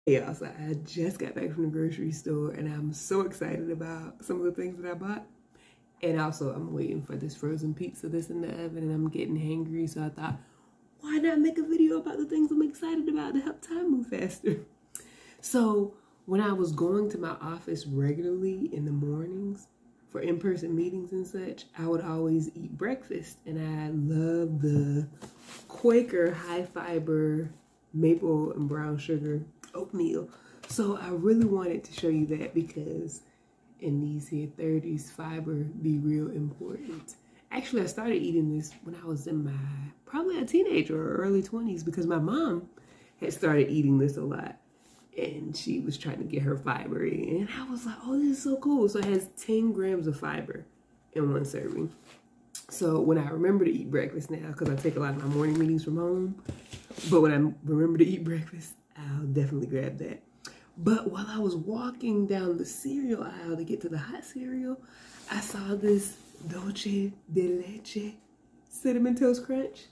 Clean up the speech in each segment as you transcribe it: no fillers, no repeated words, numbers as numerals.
Yeah, so I just got back from the grocery store and I'm so excited about some of the things that I bought. And also I'm waiting for this frozen pizza that's in the oven and I'm getting hangry. So I thought, why not make a video about the things I'm excited about to help time move faster? So when I was going to my office regularly in the mornings for in-person meetings and such, I would always eat breakfast. And I love the Quaker high fiber maple and brown sugar oatmeal. So I really wanted to show you that because in these here 30s, fiber be real important. Actually, I started eating this when I was in probably a teenager or early 20s because my mom had started eating this a lot and she was trying to get her fiber in. And I was like, oh, this is so cool. So it has 10 grams of fiber in one serving. So when I remember to eat breakfast now, because I take a lot of my morning meetings from home, but when I remember to eat breakfast, I'll definitely grab that. But while I was walking down the cereal aisle to get to the hot cereal, I saw this Dulce de Leche Cinnamon Toast Crunch.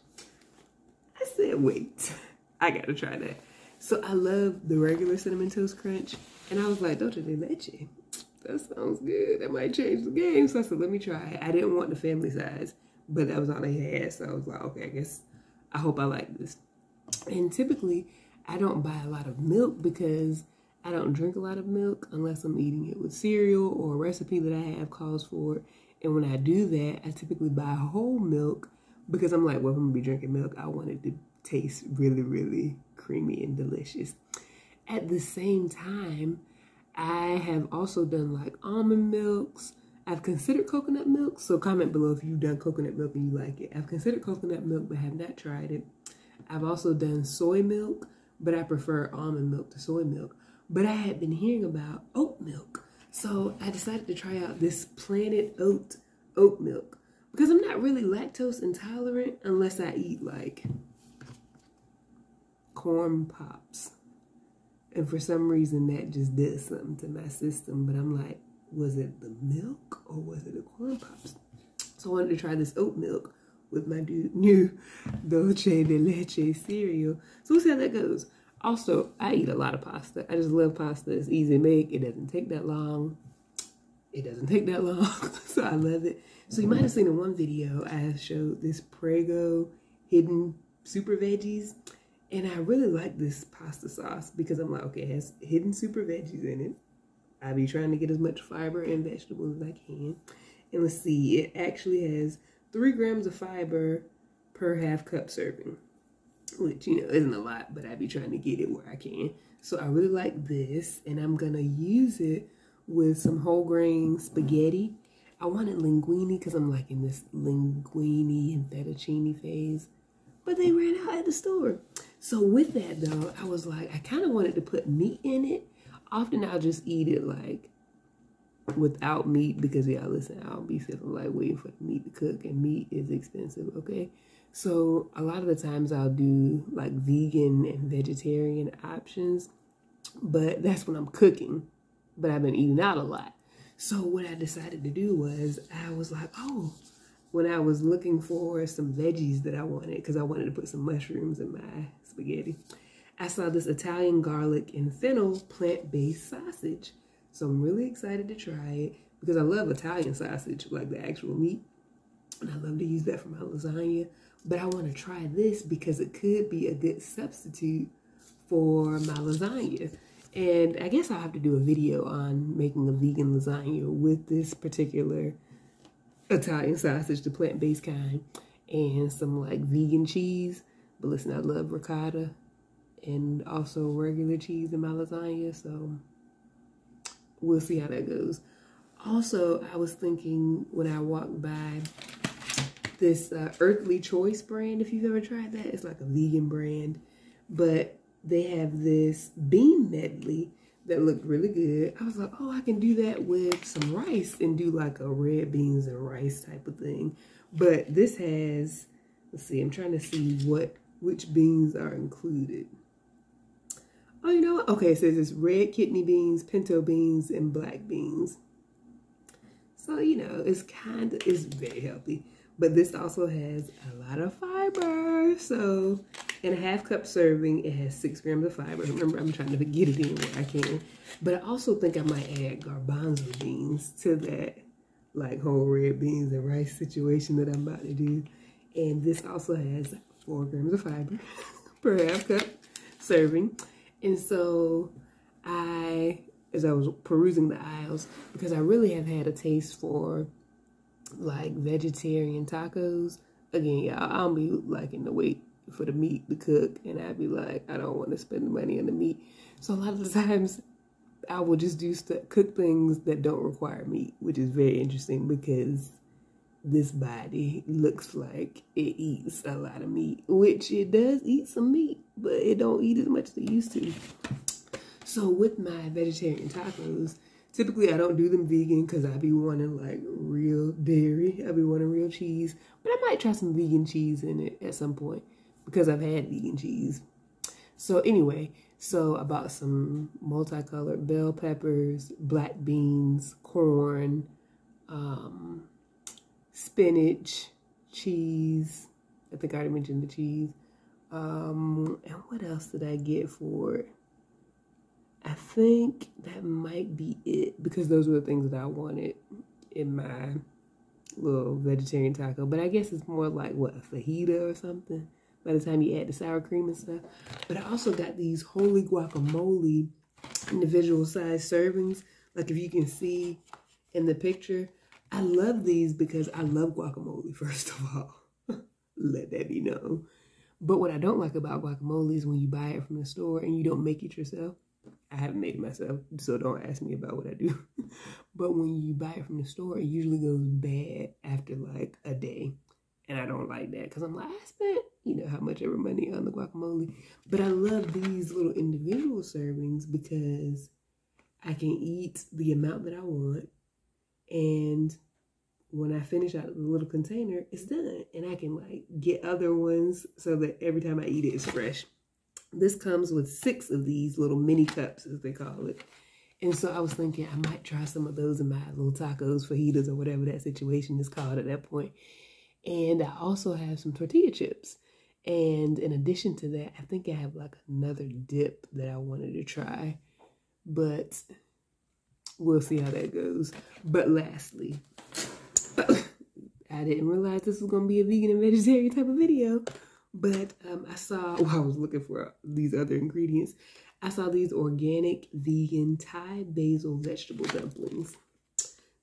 I said, wait, I gotta try that. So I love the regular Cinnamon Toast Crunch. And I was like, Dulce de Leche, that sounds good. That might change the game. So I said, let me try it. I didn't want the family size, but that was all they had. So I was like, okay, I hope I like this. And typically, I don't buy a lot of milk because I don't drink a lot of milk unless I'm eating it with cereal or a recipe that I have calls for it. And when I do that, I typically buy whole milk because I'm like, well, if I'm gonna be drinking milk, I want it to taste really, really creamy and delicious. At the same time, I have also done like almond milks. I've considered coconut milk. So comment below if you've done coconut milk and you like it. I've considered coconut milk, but have not tried it. I've also done soy milk, but I prefer almond milk to soy milk. But I had been hearing about oat milk. So I decided to try out this Planet oat milk because I'm not really lactose intolerant unless I eat like corn pops. And for some reason that just did something to my system. But I'm like, was it the milk or was it the corn pops? So I wanted to try this oat milk with my new Dulce de Leche cereal. So we'll see how that goes. Also, I eat a lot of pasta. I just love pasta. It's easy to make. It doesn't take that long. So I love it. So you might have seen in one video, I showed this Prego hidden super veggies. And I really like this pasta sauce because I'm like, okay, it has hidden super veggies in it. I be trying to get as much fiber and vegetables as I can. And let's see, it actually has 3 grams of fiber per half cup serving, which, you know, isn't a lot, but I be trying to get it where I can. So I really like this, and I'm gonna use it with some whole grain spaghetti. I wanted linguine because I'm like in this linguine and fettuccine phase, but they ran out at the store. So with that though, I was like, I kind of wanted to put meat in it. Often I'll just eat it like without meat because, yeah, listen, I'll be feeling like waiting for the meat to cook, and meat is expensive, okay? So a lot of the times I'll do like vegan and vegetarian options, but that's when I'm cooking, but I've been eating out a lot. So what I decided to do was I was like, oh, when I was looking for some veggies that I wanted, because I wanted to put some mushrooms in my spaghetti, I saw this Italian garlic and fennel plant-based sausage. So I'm really excited to try it because I love Italian sausage, like the actual meat. And I love to use that for my lasagna. But I want to try this because it could be a good substitute for my lasagna. And I guess I'll have to do a video on making a vegan lasagna with this particular Italian sausage, the plant-based kind, and some like vegan cheese. But listen, I love ricotta and also regular cheese in my lasagna, so we'll see how that goes. Also, I was thinking when I walked by this Earthly Choice brand, if you've ever tried that, it's like a vegan brand, but they have this bean medley that looked really good. I was like, oh, I can do that with some rice and do like a red beans and rice type of thing. But this has, let's see, I'm trying to see which beans are included. Oh, you know what? Okay, it says it's red kidney beans, pinto beans, and black beans. So, you know, it's very healthy. But this also has a lot of fiber. So in a 1/2 cup serving, it has 6 grams of fiber. Remember, I'm trying to get it anywhere I can. But I also think I might add garbanzo beans to that, like whole red beans and rice situation that I'm about to do. And this also has 4 grams of fiber per 1/2 cup serving. And so as I was perusing the aisles, because I really have had a taste for like vegetarian tacos. Again, y'all, I'll be liking to wait for the meat to cook, and I'd be like, I don't want to spend the money on the meat. So a lot of the times I will just do cook things that don't require meat, which is very interesting because this body looks like it eats a lot of meat, which it does eat some meat, but it don't eat as much as it used to. So with my vegetarian tacos, typically I don't do them vegan because I be wanting like real dairy. I be wanting real cheese, but I might try some vegan cheese in it at some point because I've had vegan cheese. So anyway, so I bought some multicolored bell peppers, black beans, corn, spinach, cheese. I think I already mentioned the cheese. And what else did I get for it? I think that might be it because those were the things that I wanted in my little vegetarian taco. But I guess it's more like, what, a fajita or something by the time you add the sour cream and stuff. But I also got these holy guacamole individual size servings. Like if you can see in the picture, I love these because I love guacamole, first of all. Let that be known. But what I don't like about guacamole is when you buy it from the store and you don't make it yourself. I haven't made it myself, so don't ask me about what I do. But when you buy it from the store, it usually goes bad after like a day. And I don't like that because I'm like, I spent, you know, how much ever money on the guacamole. But I love these little individual servings because I can eat the amount that I want. And when I finish out the little container, it's done. And I can like get other ones so that every time I eat it, it's fresh. This comes with 6 of these little mini cups, as they call it. And so I was thinking I might try some of those in my little tacos, fajitas, or whatever that situation is called at that point. And I also have some tortilla chips. And in addition to that, I think I have like another dip that I wanted to try. But we'll see how that goes. But lastly, I didn't realize this was going to be a vegan and vegetarian type of video. But I saw, while I was looking for these other ingredients, I saw these organic vegan Thai basil vegetable dumplings.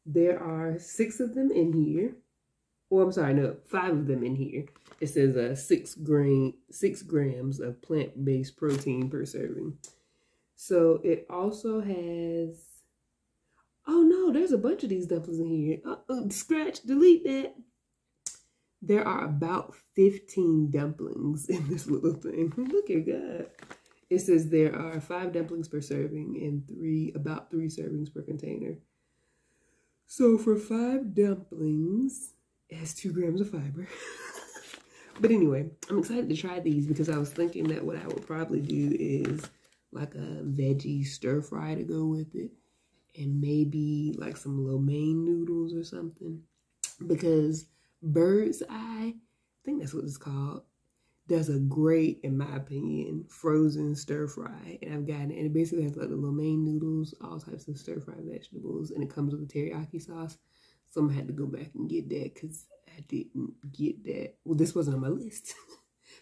There are 6 of them in here. Or I'm sorry, no, 5 of them in here. It says 6 grams of plant-based protein per serving. So it also has, oh no, there's a bunch of these dumplings in here. Scratch, delete that. There are about 15 dumplings in this little thing. Look at God. It says there are 5 dumplings per serving and about 3 servings per container. So for 5 dumplings, it has 2 grams of fiber. But anyway, I'm excited to try these because I was thinking that what I would probably do is like a veggie stir fry to go with it. And maybe like some lo mein noodles or something. Because Bird's Eye, I think that's what it's called, does a great, in my opinion, frozen stir fry. And I've gotten it. And it basically has like the lo mein noodles, all types of stir fry vegetables. And it comes with a teriyaki sauce. So I'm going to have to go back and get that because I didn't get that. Well, this wasn't on my list.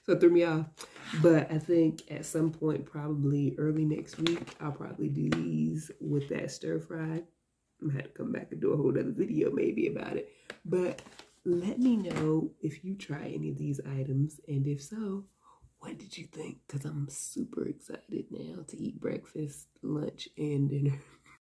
So it threw me off. But I think at some point, probably early next week, I'll probably do these with that stir fry. I'm going to have to come back and do a whole other video maybe about it. But let me know if you try any of these items, and if so, what did you think? Because I'm super excited now to eat breakfast, lunch, and dinner.